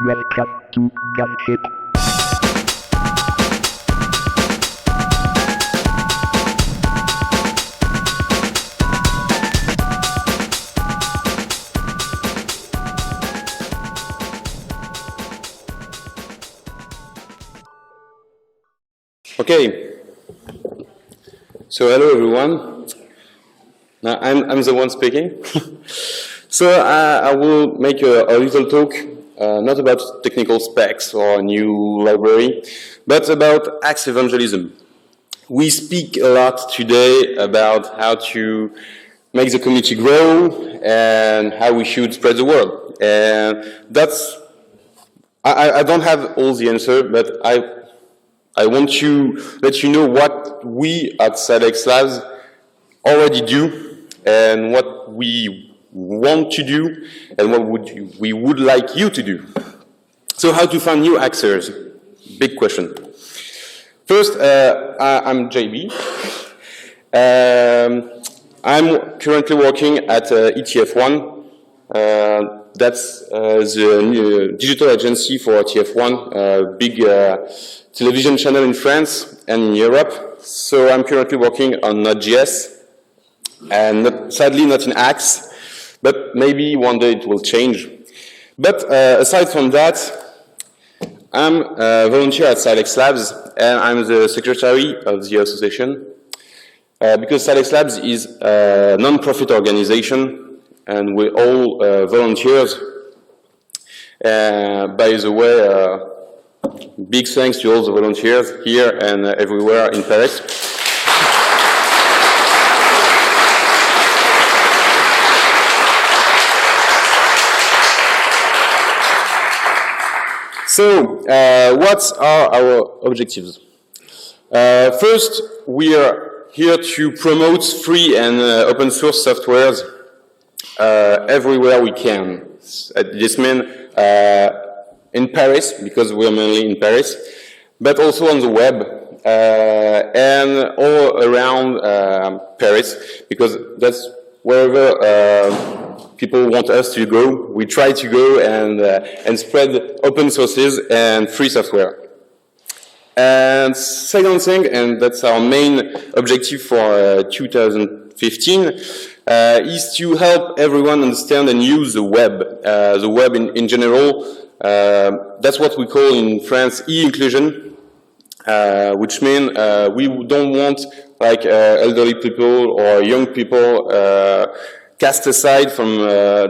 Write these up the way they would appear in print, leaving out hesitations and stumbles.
Welcome to Gunship. Okay, so hello everyone. Now I'm the one speaking. So I will make a little talk, not about technical specs or a new library, but about Haxe Evangelism. We speak a lot today about how to make the community grow and how we should spread the word. And that's, I don't have all the answer, but I want to let you know what we at Silex Labs already do and what we want to do and what we would like you to do. So how to find new Haxers? Big question. First, I'm JB. I'm currently working at ETF1. That's the new digital agency for TF1, big television channel in France and in Europe. So I'm currently working on Node.js, and sadly not in Haxe, but maybe one day it will change. But aside from that, I'm a volunteer at Silex Labs, and I'm the secretary of the association, because Silex Labs is a non-profit organization, and we're all volunteers. By the way, big thanks to all the volunteers here and everywhere in Paris. So, what are our objectives? First, we are here to promote free and open source softwares everywhere we can. This means in Paris, because we are mainly in Paris, but also on the web and all around Paris, because that's wherever people want us to go. We try to go and spread open sources and free software. And second thing, and that's our main objective for 2015, is to help everyone understand and use the web in general. That's what we call in France e-inclusion, which means we don't want like elderly people or young people cast aside from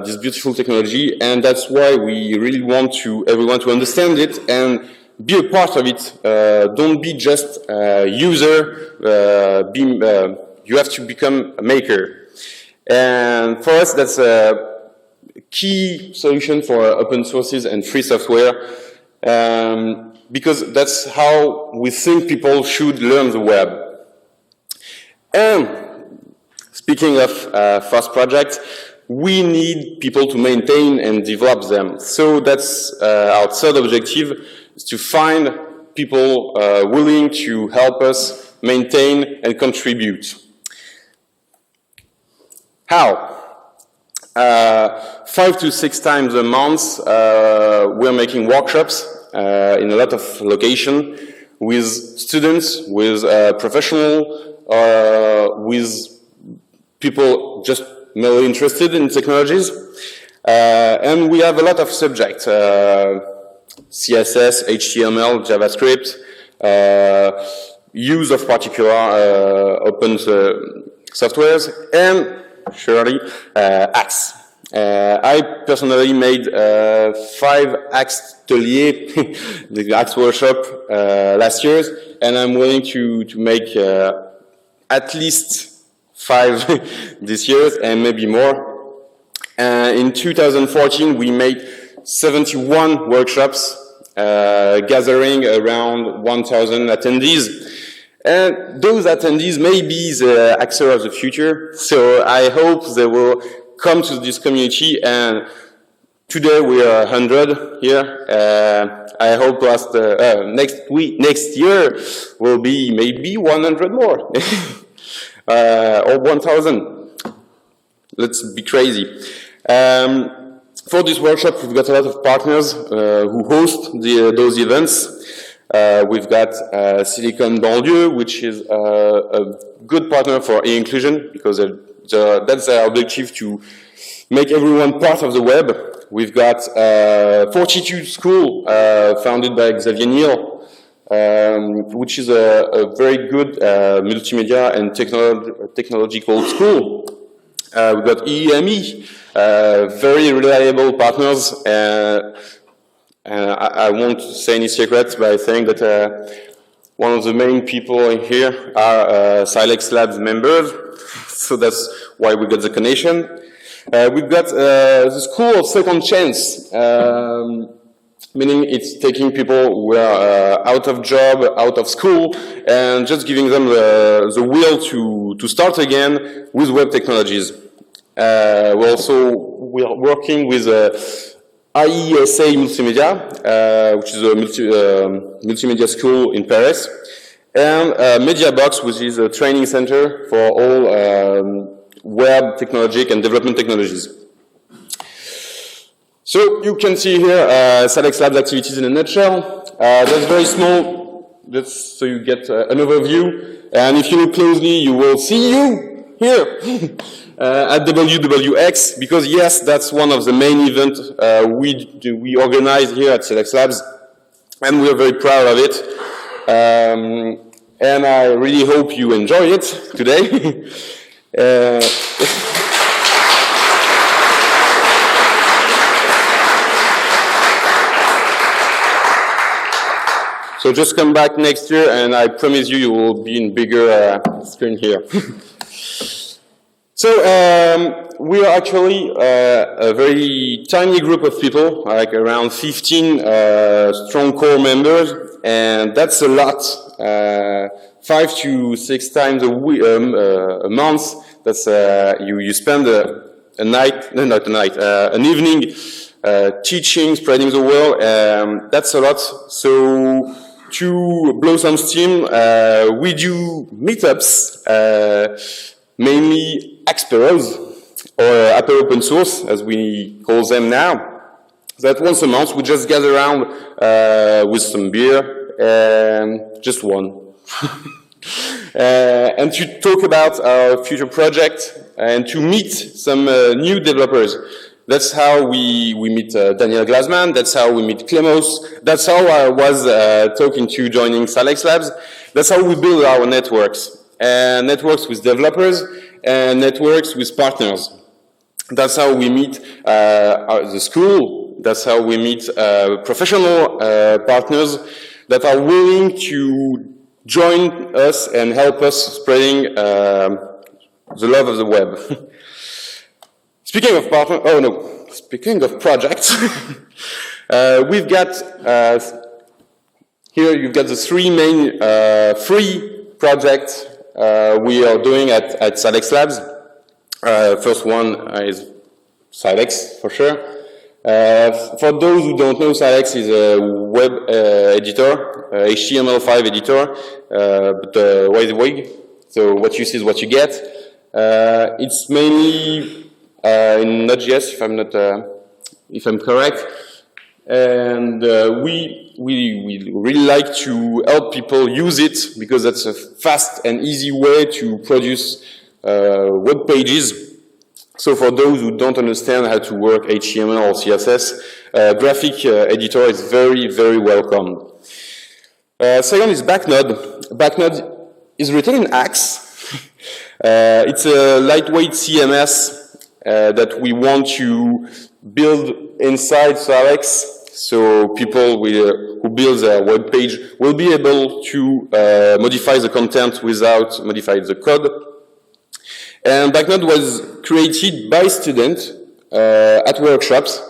this beautiful technology, and that's why we really want everyone to understand it and be a part of it. Don't be just a user, you have to become a maker. And for us, that's a key solution for open sources and free software, because that's how we think people should learn the web. And speaking of fast projects, we need people to maintain and develop them. So that's our third objective, is to find people willing to help us maintain and contribute. How? 5 to 6 times a month, we're making workshops in a lot of locations with students, with professionals, with people just merely interested in technologies. And we have a lot of subjects, CSS, HTML, JavaScript, use of particular open softwares, and surely Haxe. I personally made 5 Haxe ateliers, the Haxe workshop last year, and I'm willing to make at least 5 this year and maybe more. In 2014, we made 71 workshops, gathering around 1,000 attendees. And those attendees may be the Haxer of the future, so I hope they will come to this community. And today we are 100 here. I hope next year will be maybe 100 more. Or 1,000. Let's be crazy. For this workshop, we've got a lot of partners who host those events. We've got Silicon Banlieue, which is a good partner for e-inclusion, because that's their objective, to make everyone part of the web. We've got Fortitude School, founded by Xavier Niel, which is a very good multimedia and technological school. We've got EEME, very reliable partners. I won't say any secrets by saying that one of the main people in here are Silex Labs members, so that's why we got the connection. We've got the School of Second Chance, meaning it's taking people who are out of job, out of school, and just giving them the will to start again with web technologies. We're working with IESA Multimedia, which is a multimedia school in Paris, and MediaBox, which is a training center for all web technology and development technologies. So you can see here Silex Labs activities in a nutshell. That's very small, just so you get an overview. And if you look closely, you will see you here at WWX, because yes, that's one of the main events we organize here at Silex Labs, and we're very proud of it. And I really hope you enjoy it today. So just come back next year, and I promise you, you will be in bigger screen here. So we are actually a very tiny group of people, like around 15 strong core members, and that's a lot. 5 to 6 times a month. That's you spend an evening teaching, spreading the word. That's a lot. So to blow some steam, we do meetups, mainly Axperos, or Apple Open Source, as we call them now. That once a month we just gather around with some beer, just one. And to talk about our future project and to meet some new developers. That's how we meet Daniel Glasman, that's how we meet Clemos, that's how I was talking to joining Silex Labs. That's how we build our networks. Networks with developers and networks with partners. That's how we meet the school. That's how we meet professional partners that are willing to join us and help us spreading the love of the web. Speaking of partners, speaking of projects, we've got here you've got the 3 main free projects we are doing at Silex Labs. First one is Silex, for sure. For those who don't know, Silex is a web editor, HTML5 editor, but WYSIWYG. So what you see is what you get. It's mainly in Node.js, if I'm correct. And we really like to help people use it because that's a fast and easy way to produce web pages. So for those who don't understand how to work HTML or CSS, graphic editor is very, very welcome. Second is Backnode. Backnode is written in Haxe. It's a lightweight CMS that we want to build inside Silex. So people who build their web page will be able to modify the content without modifying the code. And Backnode was created by students at workshops.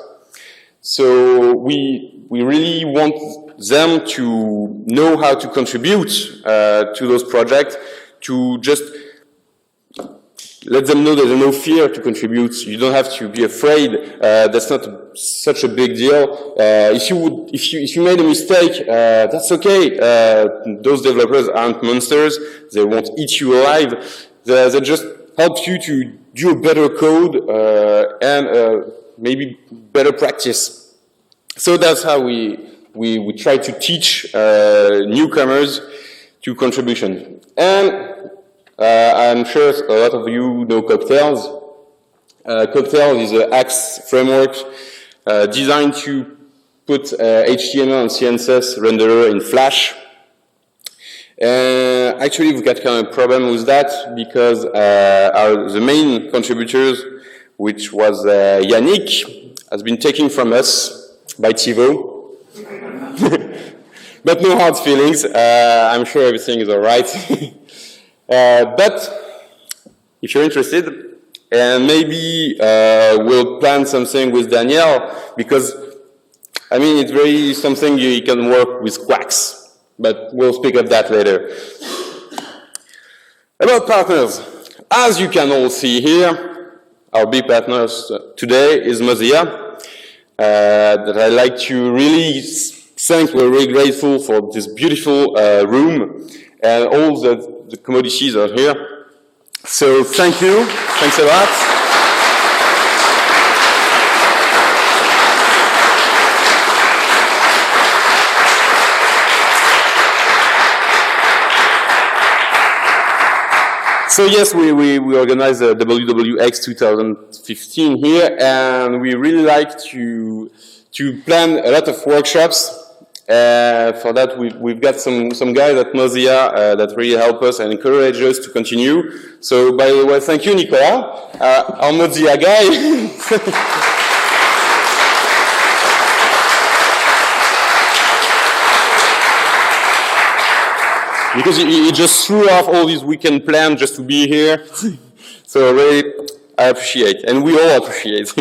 So we really want them to know how to contribute to those projects, to just let them know there's no fear to contribute. You don't have to be afraid. That's not such a big deal. If you made a mistake, that's okay. Those developers aren't monsters. They won't eat you alive. They just help you to do a better code and maybe better practice. So that's how we try to teach newcomers to contribution. And I'm sure a lot of you know Cocktails. Cocktails is a Haxe framework designed to put HTML and CSS renderer in Flash. Actually, we've got kind of a problem with that because the main contributors, which was Yannick, has been taken from us by Thibaut. But no hard feelings. I'm sure everything is all right. But if you're interested, and maybe we'll plan something with Danielle, because I mean it's very something you can work with quacks, but we'll speak of that later. About partners, as you can all see here, our big partners today is Mozilla. That I'd like to really thank. We're really grateful for this beautiful room and all the commodities are here. So thank you. Thanks a lot. So yes, we organized the WWX 2015 here, and we really like to plan a lot of workshops. For that, we've got some guys at Mozilla that really help us and encourage us to continue. So, by the way, thank you, Nicolas, our Mozilla guy. Because he just threw off all these weekend plans just to be here. So, really, I appreciate, and we all appreciate.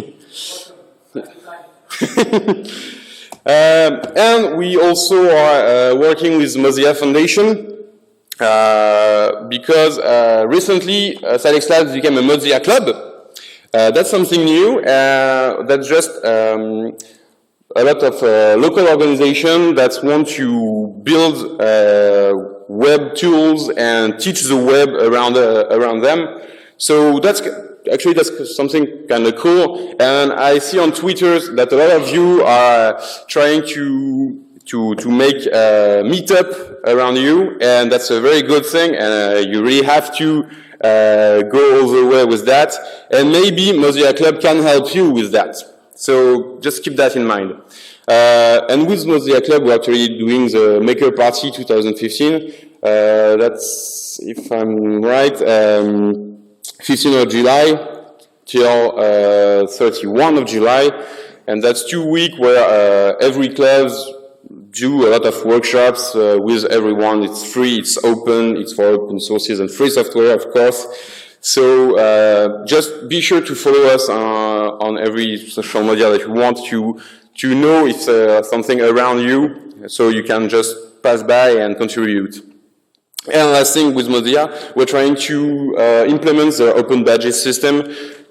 And we also are working with Mozilla Foundation because recently Silex Labs became a Mozilla club. That's something new. That's just a lot of local organizations that want to build web tools and teach the web around them. So that's something kind of cool, and I see on Twitter that a lot of you are trying to make a meetup around you, and that's a very good thing, and you really have to go all the way with that, and maybe Mozilla Club can help you with that. So just keep that in mind. And with Mozilla Club, we're actually doing the Maker Party 2015. That's, if I'm right, 15th of July till 31 of July, and that's 2 weeks where every club do a lot of workshops with everyone. It's free, it's open, it's for open sources and free software, of course. So just be sure to follow us on every social media that you want to know if something around you, so you can just pass by and contribute. And last thing with Mozilla, we're trying to implement the open badges system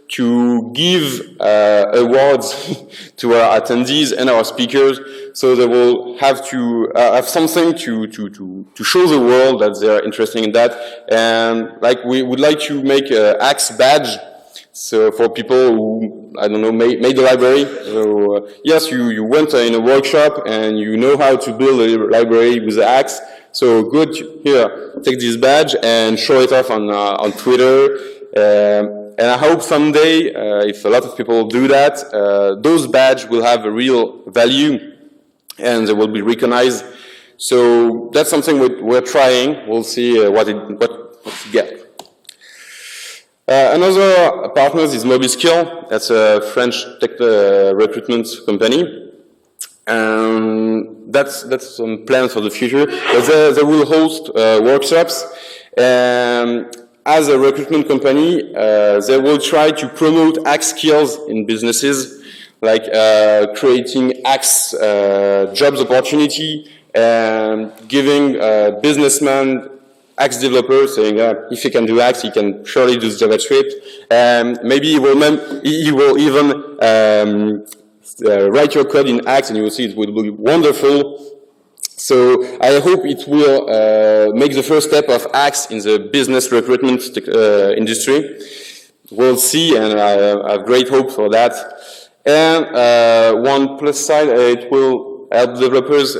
to give awards to our attendees and our speakers, so they will have to have something to show the world that they're interested in that. And like we would like to make a Haxe badge, so for people who, I don't know, made the library. So yes, you went in a workshop and you know how to build a library with Haxe. So good, here, take this badge and show it off on Twitter. And I hope someday, if a lot of people do that, those badges will have a real value and they will be recognized. So that's something we're trying. We'll see what we get. Another partner is MobiSkill. That's a French tech recruitment company. That's some plans for the future. But they will host workshops. As a recruitment company, they will try to promote Haxe skills in businesses, like creating Haxe jobs opportunity, and giving businessmen, Haxe developers, saying if he can do Haxe, he can surely do JavaScript. Maybe he will even write your code in Haxe, and you will see it will be wonderful. So I hope it will make the first step of Haxe in the business recruitment industry. We'll see, and I have great hope for that. And one plus side, it will help developers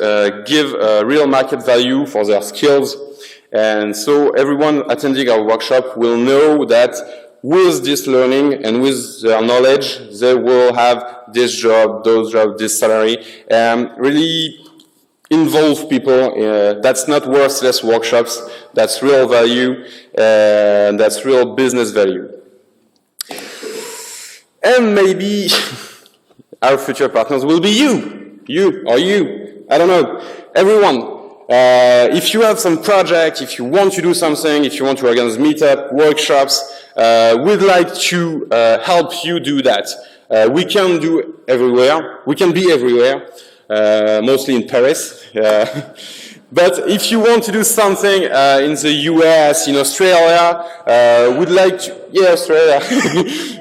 give real market value for their skills. And so everyone attending our workshop will know that with this learning and with their knowledge, they will have this job, those jobs, this salary, and really involve people. That's not worthless workshops. That's real value, and that's real business value. And maybe our future partners will be you, I don't know, everyone. If you have some project, if you want to do something, if you want to organize meetup, workshops, we'd like to help you do that. We can do everywhere. We can be everywhere, mostly in Paris. But if you want to do something in the US, in Australia, we'd like to, Australia,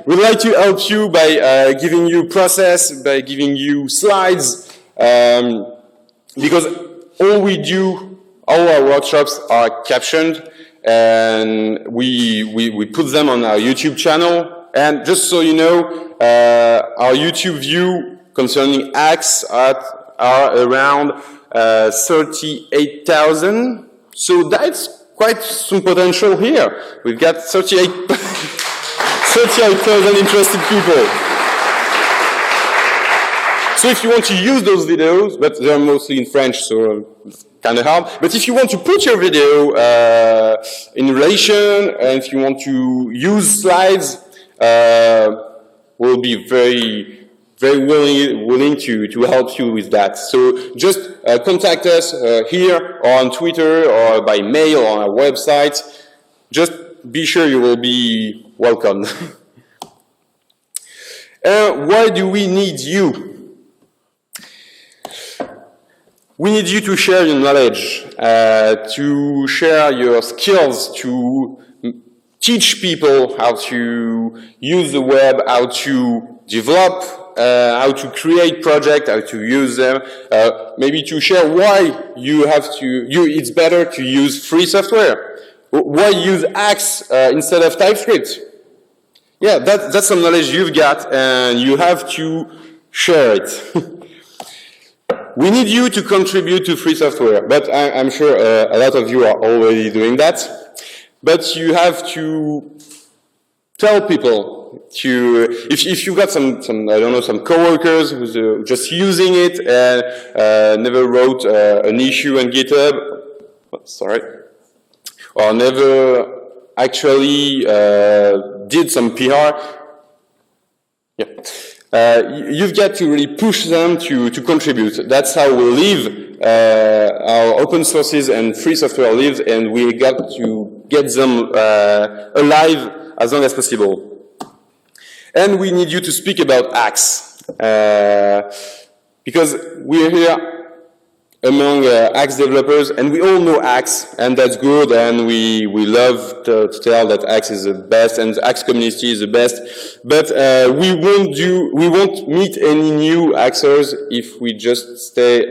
we'd like to help you by giving you process, by giving you slides, because all we do, all our workshops are captioned, and we put them on our YouTube channel. And just so you know, our YouTube view concerning Haxe are around 38,000. So that's quite some potential here. We've got 38,000 interested people. So if you want to use those videos, but they're mostly in French, so it's kind of hard. But if you want to put your video in relation, and if you want to use slides, we'll be very willing to help you with that. So just contact us here or on Twitter or by mail or on our website. Just be sure you will be welcome. Why do we need you? We need you to share your knowledge, to share your skills, to teach people how to use the web, how to develop, how to create projects, how to use them, maybe to share why it's better to use free software. Why use Haxe instead of TypeScript? Yeah, that's some knowledge you've got, and you have to share it. We need you to contribute to free software, but I'm sure a lot of you are already doing that. But you have to tell people if you've got some I don't know, some coworkers who's just using it and never wrote an issue on GitHub, or never actually did some PR. Yeah. You've got to really push them to contribute. That's how we live. Our open sources and free software lives, and we got to get them alive as long as possible. And we need you to speak about Haxe, because we're here among Haxe developers, and we all know Haxe, and that's good, and we love to tell that Haxe is the best, and the Haxe community is the best, but we won't meet any new Haxers if we just stay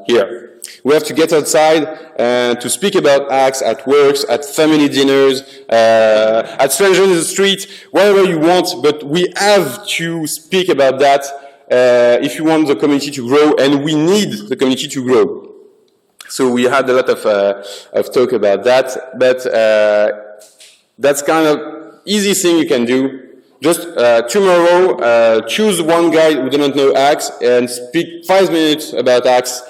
here. We have to get outside to speak about Haxe at works, at family dinners, at strangers in the street, wherever you want, but we have to speak about that if you want the community to grow, and we need the community to grow. So we had a lot of talk about that, but that's kind of easy thing you can do. Just tomorrow, choose one guy who doesn't know Haxe and speak 5 minutes about Haxe.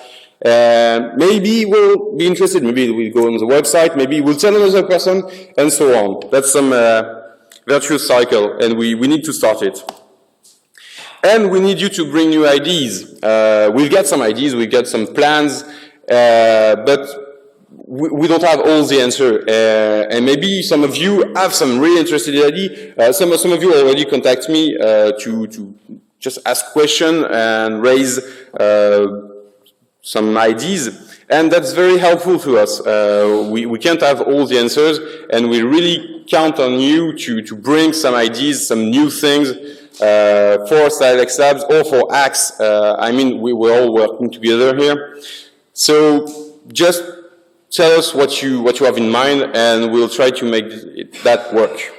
Maybe we'll be interested, maybe we'll go on the website, maybe we'll tell another person, and so on. That's some virtuous cycle, and we need to start it. And we need you to bring new ideas. We've got some ideas, we've got some plans, but we don't have all the answer. And maybe some of you have some really interesting idea. Some of you already contact me to just ask questions and raise some ideas. And that's very helpful to us. We can't have all the answers, and we really count on you to bring some ideas, some new things, for Silex Labs or for Haxe. I mean, we're all working together here. So just tell us what you have in mind, and we'll try to make that work.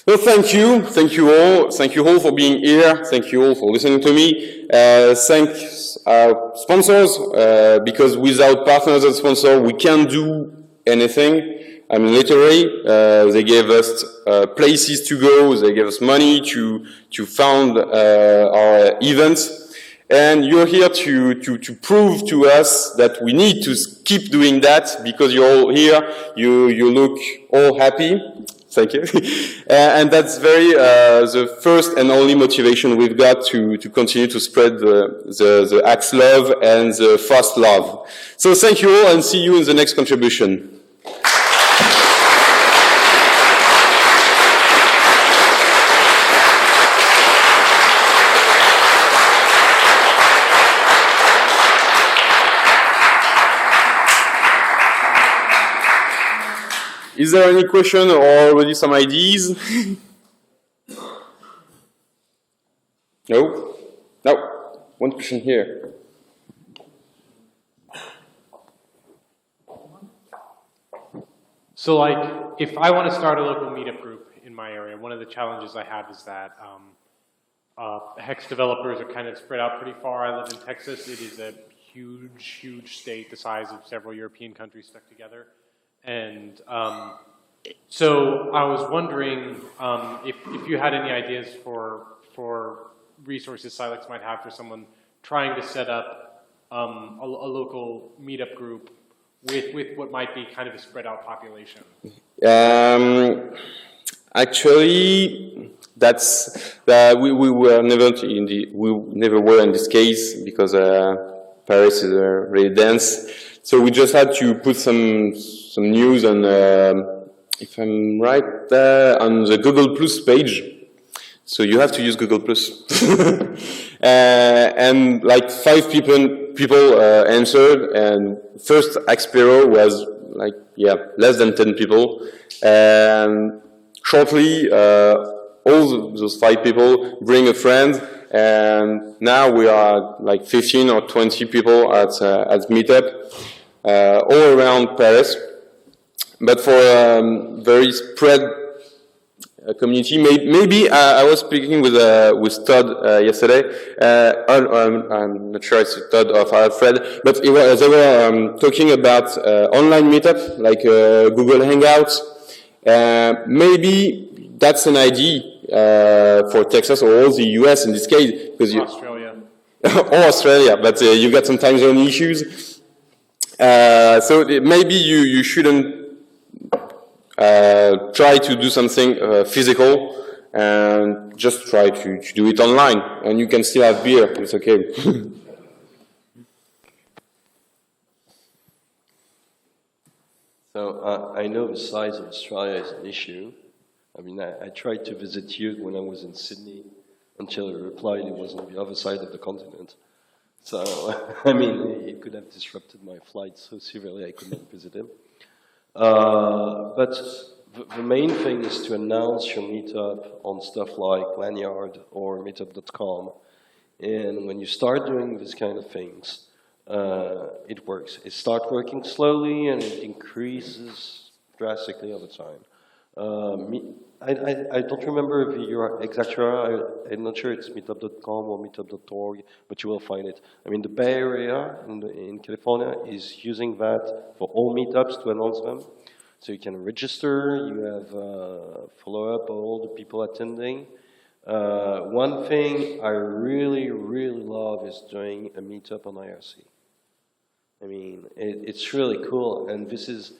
Well, thank you all for being here, thank you all for listening to me. Thanks our sponsors, because without partners and sponsors we can't do anything. I mean, literally, they gave us places to go, they gave us money to fund our events, and you're here to prove to us that we need to keep doing that, because you're all here, you look all happy. Thank you. And that's the first and only motivation we've got to continue to spread the Haxe love and the fast love. So thank you all, and see you in the next contribution. Is there any question or already some ideas? No? No. One question here. So, like, if I want to start a local meetup group in my area, one of the challenges I have is that Haxe developers are kind of spread out pretty far. I live in Texas. It is a huge, huge state, the size of several European countries stuck together. And so I was wondering if you had any ideas for resources Silex might have for someone trying to set up a local meetup group with what might be kind of a spread out population. Actually, that's we were never were in this case, because Paris is really dense. So we just had to put some news on, if I'm right, on the Google Plus page. So you have to use Google Plus. And like 5 people answered, and first Haxepiro was like, less than 10 people. And shortly, all those 5 people bring a friend, and now we are like 15 or 20 people at Meetup, all around Paris. But for very spread community, maybe I was speaking with Todd yesterday. I'm not sure it's Todd or Alfred, but they were talking about online meetup, like Google Hangouts. Maybe that's an idea for Texas or all the US in this case, because Australia. or Australia, but you got some time zone issues. So maybe you shouldn't try to do something physical, and just try to do it online, and you can still have beer, it's okay. So I know the size of Australia is an issue. I mean, I tried to visit you when I was in Sydney, until it replied it was on the other side of the continent. So, I mean, it could have disrupted my flight so severely I could not visit him. But the main thing is to announce your meetup on stuff like Lanyard or Meetup.com. And when you start doing these kind of things, it works. It starts working slowly, and it increases drastically over time. I don't remember your exact URL. I'm not sure it's meetup.com or meetup.org, but you will find it. I mean, the Bay Area in California is using that for all meetups to announce them. So you can register, you have follow-up of all the people attending. One thing I really, really love is doing a meetup on IRC. I mean, it's really cool, and this is,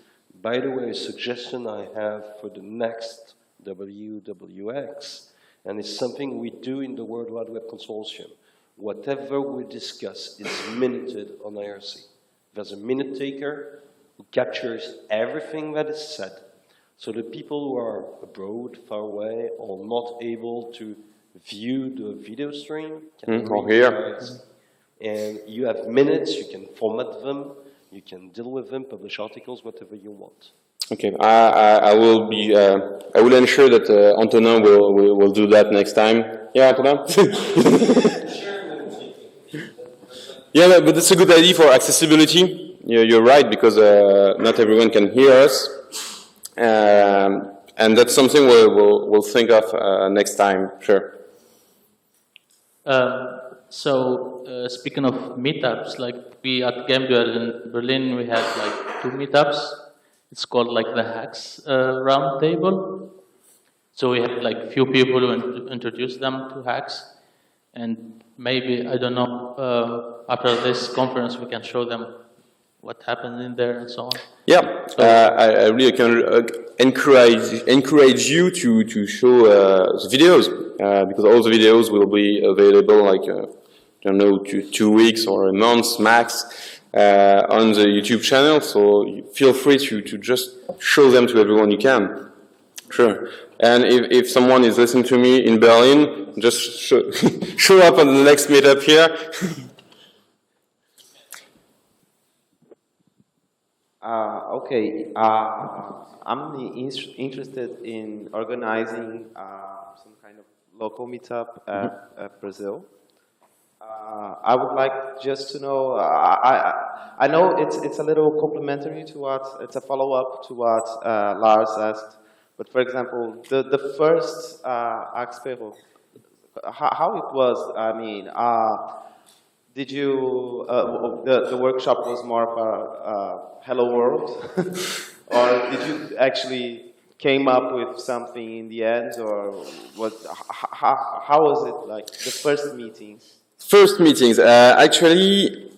by the way, a suggestion I have for the next WWX, and it's something we do in the World Wide Web Consortium. Whatever we discuss is minuted on IRC. There's a minute taker who captures everything that is said. So the people who are abroad, far away, or not able to view the video stream can or here. And you have minutes, you can format them, you can deal with them, publish articles, whatever you want. Okay, I will be. I will ensure that Antonin will do that next time. Yeah, Antonin. Yeah, but that's a good idea for accessibility. You're right, because not everyone can hear us. And that's something we'll think of next time, sure. Speaking of meetups, like we at Game Duel in Berlin, we had like 2 meetups. It's called like the Haxe round table. So we had like few people who introduced them to Haxe, and maybe, I don't know, after this conference we can show them what happened in there and so on. Yeah, so, I really can encourage you to show the videos, because all the videos will be available like, I don't know, 2 weeks or a month max on the YouTube channel, so feel free to just show them to everyone you can. Sure. And if someone is listening to me in Berlin, just show up on the next meetup here. Okay, I'm interested in organizing some kind of local meetup at Brazil. I would like just to know, I know it's a little complementary to what, it's a follow-up to what Lars asked, but for example, the first Haxe, how it was, I mean, did you, the workshop was more of a hello world, or did you actually came up with something in the end, or what, how was it like, the first meetings? First meetings, actually,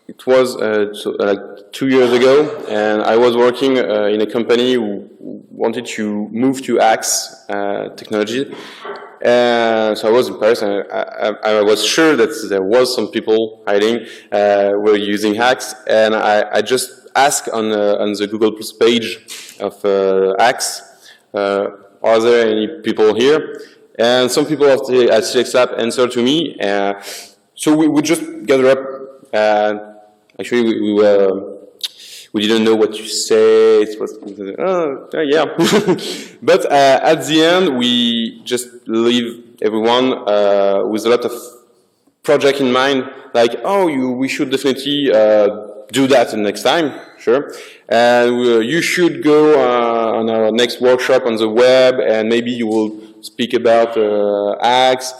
it was like 2 years ago, and I was working in a company who wanted to move to Haxe technology. So I was in Paris, and I was sure that there was some people hiding were using Haxe, and I just asked on the Google Plus page of Haxe, are there any people here? And some people at Silex Labs answered to me, so we would just gather up. Actually, we didn't know what to say. It was, yeah. But at the end, we just leave everyone with a lot of project in mind, like, oh, we should definitely do that next time, sure. And you should go on our next workshop on the web, and maybe you will speak about Haxe,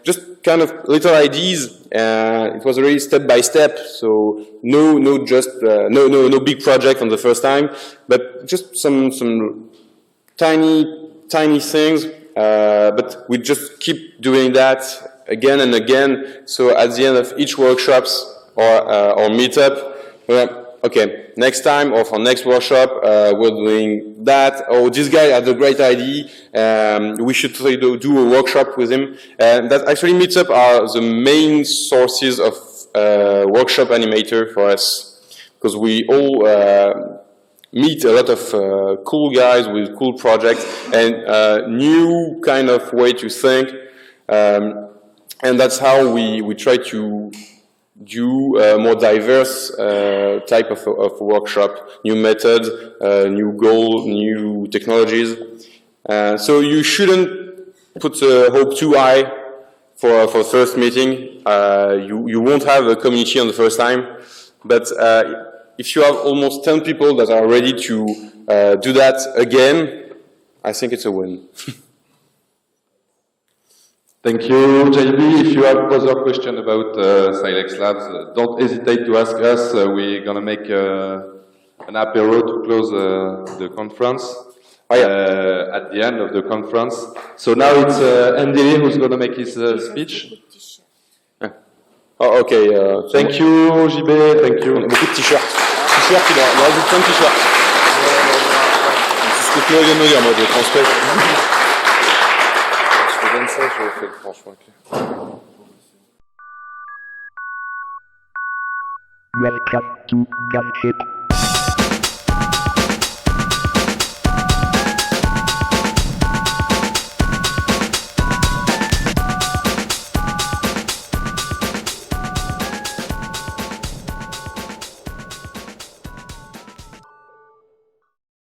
just kind of little ideas. It was really step by step, so no big project on the first time, but just some tiny things. But we just keep doing that again and again. So at the end of each workshops or meetup, okay, next time or for next workshop, we're doing that. Oh, this guy had a great idea. We should do a workshop with him. And that actually Meetup are the main sources of workshop animator for us, because we all meet a lot of cool guys with cool projects and new kind of way to think. And that's how we try to do more diverse type of workshop, new methods, new goals, new technologies. So you shouldn't put the hope too high for first meeting. You won't have a community on the first time, but if you have almost 10 people that are ready to do that again, I think it's a win. Thank you, JB. If you have other questions about Silex Labs, don't hesitate to ask us. We're going to make an apéro to close the conference at the end of the conference. So now it's Andy who's going to make his speech. Oh, okay. Thank you, JB. Thank you. On a beaucoup de t-shirts. T-shirts, il en rajoute plein de t-shirts. C'est ce que tu viens de me dire, moi, je transmets. Je donne ça, je fais le franchement. Welcome to Gunship.